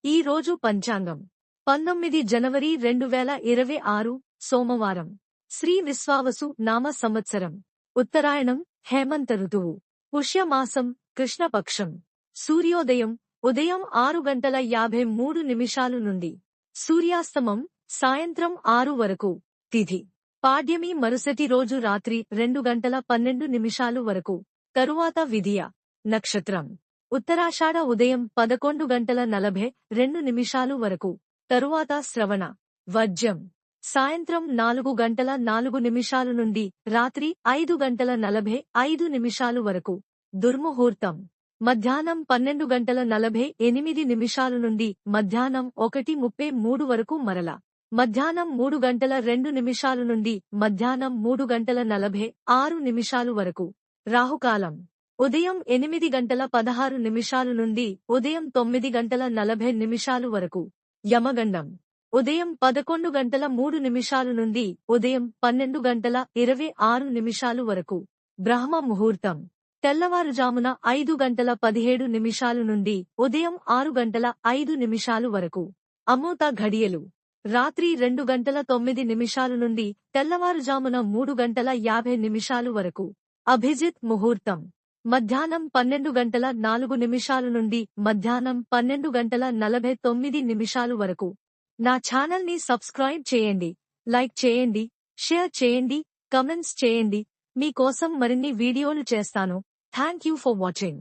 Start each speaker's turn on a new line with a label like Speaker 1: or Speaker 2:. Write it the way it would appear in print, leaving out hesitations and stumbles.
Speaker 1: ఈ రోజు పంచాంగం 19 జనవరి 2026 సోమవారం. శ్రీ విశ్వావసు నామ సంవత్సరం. ఉత్తరాయణం, హేమంత ఋతువు. పుష్యమాసం, కృష్ణపక్షం. సూర్యోదయం ఉదయం 6:53 నుండి. సూర్యాస్తమం సాయంత్రం 6 వరకు. తిథి పాడ్యమి మరుసటి రోజు రాత్రి 2:12 వరకు. తరువాత విధియ. నక్షత్రం ఉత్తరాషాఢ ఉదయం 11:42 వరకు. తరువాత శ్రవణ. వర్జ్యం సాయంత్రం 4:04 నుండి రాత్రి 5:45 వరకు. దుర్ముహూర్తం మధ్యాహ్నం 12:48 నుండి మధ్యాహ్నం 1:33 వరకు. మరల మధ్యాహ్నం 3:02 నుండి మధ్యాహ్నం 3:46 వరకు. రాహుకాలం ఉదయం 8:16 నుండి ఉదయం 9:40 వరకు. యమగండం ఉదయం 11:03 నుండి ఉదయం 12:26 వరకు. బ్రహ్మ ముహూర్తం తెల్లవారుజామున 5:17 నుండి ఉదయం 6:05 వరకు. అమృత ఘడియలు రాత్రి 2:09 నుండి తెల్లవారుజామున 3:50 వరకు. అభిజిత్ ముహూర్తం మధ్యాహ్నం 12:04 నుండి మధ్యాహ్నం 12:49 వరకు. నా ఛానల్ని సబ్స్క్రైబ్ చేయండి, లైక్ చేయండి, షేర్ చేయండి, కమెంట్స్ చేయండి. మీకోసం మరిన్ని వీడియోలు చేస్తాను. Thank you for watching.